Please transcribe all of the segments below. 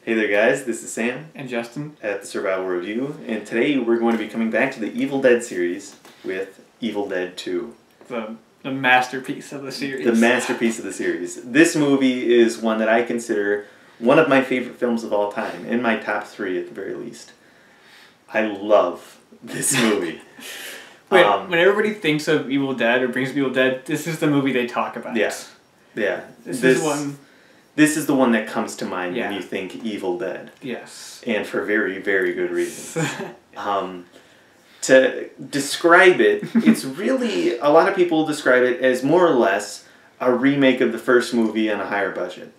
Hey there guys, this is Sam and Justin at the Survival Review, and today we're going to be coming back to the Evil Dead series with Evil Dead 2. The masterpiece of the series. The masterpiece of the series. This movie is one that I consider one of my favorite films of all time, in my top 3 at the very least. I love this movie. When everybody thinks of Evil Dead or brings up Evil Dead, this is the movie they talk about. Yeah. This is the one that comes to mind when you think Evil Dead. Yes. And for very, very good reasons. To describe it, it's really, a lot of people describe it as more or less a remake of the first movie on a higher budget.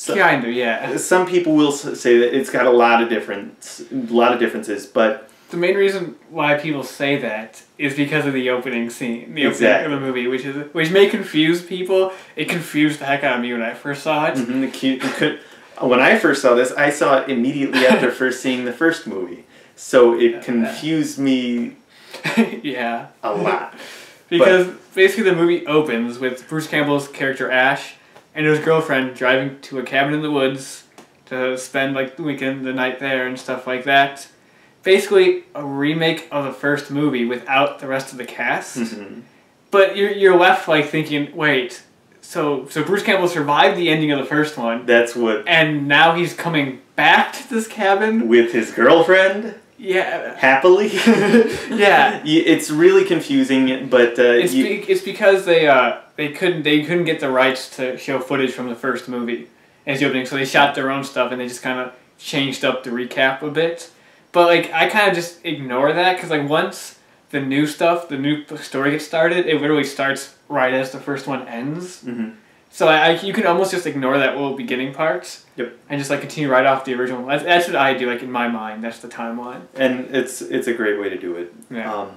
Kind of, yeah. Some people will say that it's got a lot of differences, but the main reason why people say that is because of the opening scene, the opening of the movie, which may confuse people. It confused the heck out of me when I first saw it. When I first saw this, I saw it immediately after first seeing the first movie, so it confused me. A lot. Because basically the movie opens with Bruce Campbell's character Ash and his girlfriend driving to a cabin in the woods to spend like the weekend, the night there and stuff like that. Basically a remake of the first movie without the rest of the cast. Mm-hmm. But you're left like thinking, wait, so Bruce Campbell survived the ending of the first one. That's what. And now he's coming back to this cabin with his girlfriend. Yeah. Happily. Yeah. It's really confusing, but it's because they couldn't get the rights to show footage from the first movie as the opening, so they shot their own stuff and they just kind of changed up the recap a bit. But like I kind of just ignore that because like once the new story gets started, it literally starts right as the first one ends. Mm-hmm. So you can almost just ignore that little beginning part. Yep. And just like continue right off the original. That's what I do. Like in my mind, that's the timeline. And it's a great way to do it. Yeah.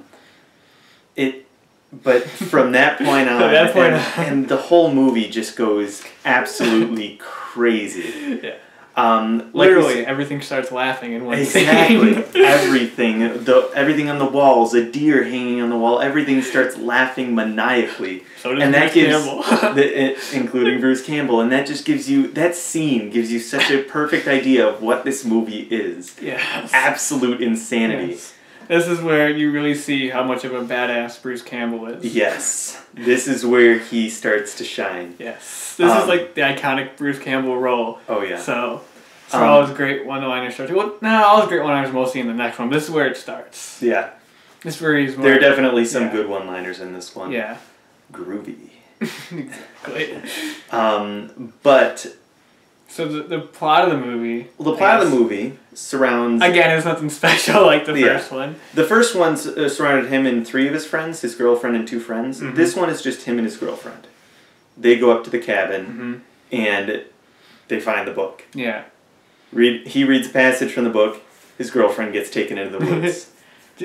But from that point on, and the whole movie just goes absolutely crazy. Yeah. Literally, everything starts laughing in one Exactly. scene. Everything on the walls, a deer hanging on the wall, everything starts laughing maniacally. So does Bruce Campbell. Including Bruce Campbell, and that just gives you, that scene gives you such a perfect idea of what this movie is. Yes. Absolute insanity. Yes. This is where you really see how much of a badass Bruce Campbell is. Yes. This is where he starts to shine. Yes. This is like the iconic Bruce Campbell role. Oh, yeah. So all his great one-liners start. Well, no, all his great one-liners mostly in the next one. This is where it starts. Yeah. This is where he's more... There are definitely some good one-liners in this one. Yeah. Groovy. Exactly. But... So the plot of the movie... Well, the plot of the movie surrounds... Again, it's nothing special like the first one. The first one surrounded him and 3 of his friends, his girlfriend and 2 friends. Mm-hmm. This one is just him and his girlfriend. They go up to the cabin, and they find the book. Yeah. He reads a passage from the book. His girlfriend gets taken into the woods.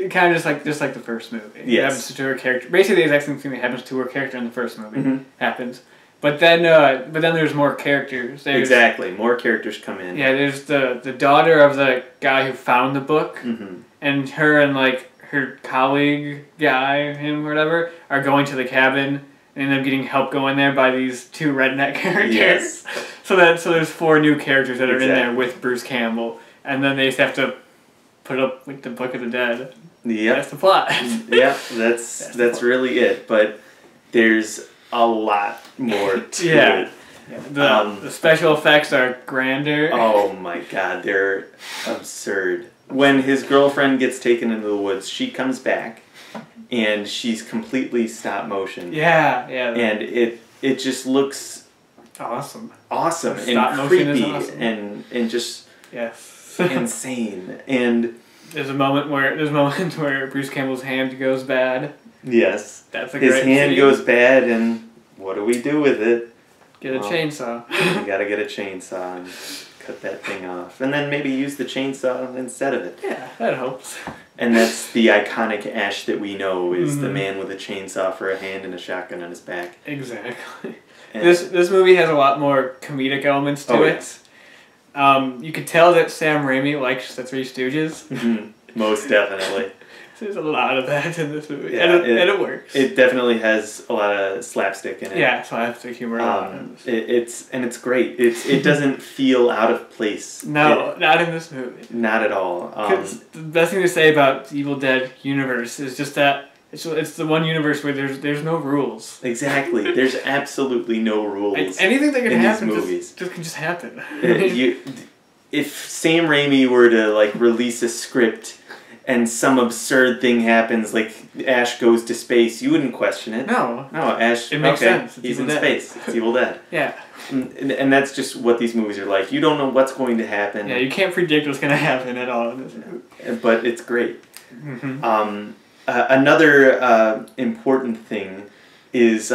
Kind of just like the first movie. Yes. It happens to her character. Basically, the exact same thing that happens to her character in the first movie happens. But then there's more characters. Exactly, more characters come in. Yeah, there's the daughter of the guy who found the book, and her and like her colleague guy, him or whatever, are going to the cabin and end up getting help go in there by these 2 redneck characters. Yes. So there's 4 new characters that are in there with Bruce Campbell, and then they just have to put up with the Book of the Dead. Yeah. That's the plot. Yeah, that's really it. But there's a lot more to it. Yeah. The special effects are grander. Oh my god, they're absurd. When his girlfriend gets taken into the woods, she comes back, and she's completely stop motion. Yeah. And it just looks awesome and creepy and just insane. And there's a moment where Bruce Campbell's hand goes bad. Yes. That's a great His hand scene. goes bad, and what do we do with it? Get a chainsaw. You gotta get a chainsaw and cut that thing off. And then maybe use the chainsaw instead of it. Yeah, that helps. And that's the iconic Ash that we know is the man with a chainsaw for a hand and a shotgun on his back. Exactly. And this movie has a lot more comedic elements to it. Yeah. You could tell that Sam Raimi likes the Three Stooges. Most definitely. There's a lot of that in this movie, Yeah, and it works. It definitely has a lot of slapstick in it. Yeah, slapstick humor. It's great. It doesn't feel out of place. No, not in this movie. Not at all. The best thing to say about the Evil Dead universe is just that it's the one universe where there's no rules. Exactly. There's absolutely no rules. Anything that can in happen these movies can just happen. If Sam Raimi were to like release a script and some absurd thing happens, like Ash goes to space, you wouldn't question it. No, Ash. It makes sense. He's in space. It's Evil Dead. Yeah. And that's just what these movies are like. You don't know what's going to happen. Yeah, you can't predict what's going to happen at all in this movie. But it's great. Mm-hmm. Another important thing is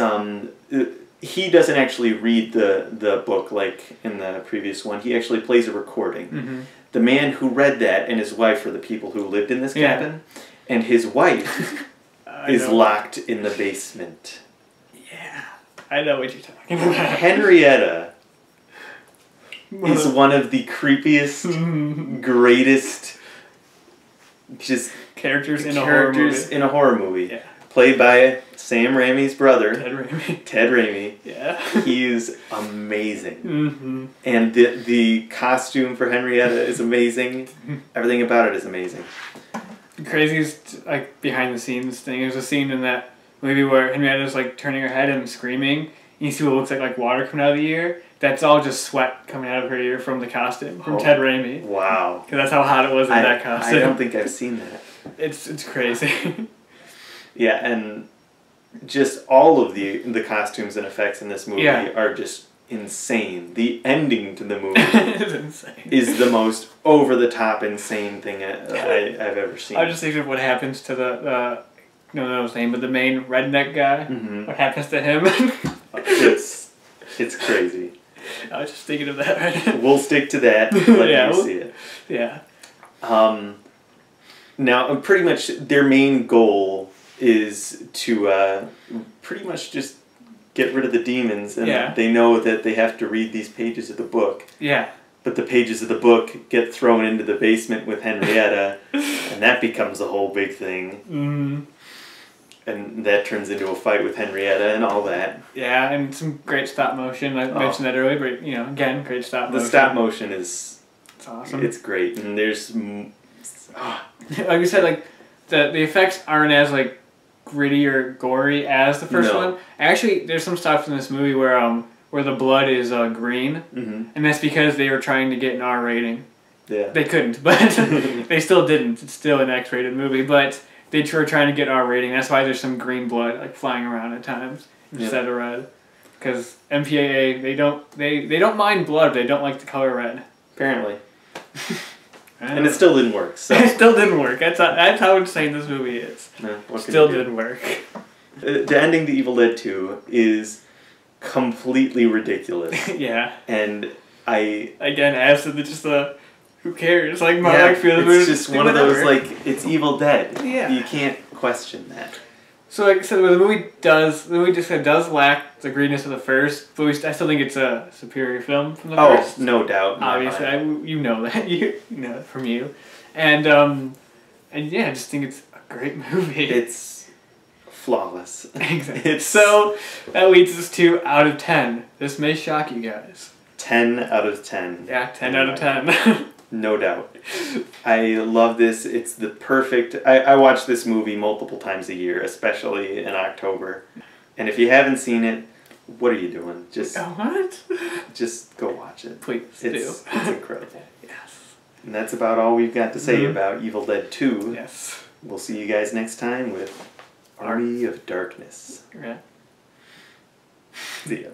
he doesn't actually read the book like in the previous one. He actually plays a recording. Mm-hmm. The man who read that and his wife are the people who lived in this cabin. And his wife is locked in the basement. Yeah. I know what you're talking about. Henrietta is one of the creepiest, greatest characters in a horror movie. Yeah. Played by Sam Raimi's brother. Ted Raimi. Yeah. He is amazing. Mm-hmm. And the costume for Henrietta is amazing. Everything about it is amazing. The craziest like behind the scenes thing, there's a scene in that movie where Henrietta's like turning her head and screaming. You see what looks like water coming out of the ear. That's all just sweat coming out of her ear from the costume, from Ted Raimi. Wow. Because that's how hot it was in that costume. I don't think I've seen that. It's crazy. Yeah, and just all of the costumes and effects in this movie are just insane. The ending to the movie is the most over-the-top insane thing I've ever seen. I was just thinking of what happens to the no his name, but the main redneck guy. Mm-hmm. What happens to him? It's crazy. I was just thinking of that right. We'll stick to that. Let you see it. Yeah. Now, pretty much their main goal is to pretty much just get rid of the demons, and they know that they have to read these pages of the book. Yeah. But the pages of the book get thrown into the basement with Henrietta, and that becomes a whole big thing. Mm-hmm. And that turns into a fight with Henrietta and all that. Yeah, and some great stop motion. I mentioned that earlier, but again, great stop motion. The stop motion is... It's awesome. It's great, and there's... Like we said, like the effects aren't as like gritty or gory as the first one. Actually, there's some stuff in this movie where the blood is green, and that's because they were trying to get an R rating. Yeah. They couldn't, but they still didn't. It's still an X-rated movie, but they were trying to get R rating. That's why there's some green blood like flying around at times instead of red. Because MPAA they don't mind blood. They don't like the color red. Apparently. And it still didn't work. So. It still didn't work. That's how insane this movie is. No, still didn't work. The ending to Evil Dead 2 is completely ridiculous. Yeah. And again, as to just who cares? Like my it's just one of those like it's Evil Dead. Yeah. You can't question that. So like I said, the movie does lack the greenness of the first, but I still think it's a superior film from the first. Oh, no doubt. Obviously, you know that. You know it from you. And yeah, I just think it's a great movie. It's flawless. Exactly. So that leads us to out of 10. This may shock you guys. 10 out of 10. Yeah, 10 out of 10. No doubt. I love this. It's the perfect... I watch this movie multiple times a year, especially in October. And if you haven't seen it, what are you doing? Just go watch it. Please do. It's incredible. Yes. And that's about all we've got to say about Evil Dead 2. Yes. We'll see you guys next time with Army of Darkness. Yeah. See ya.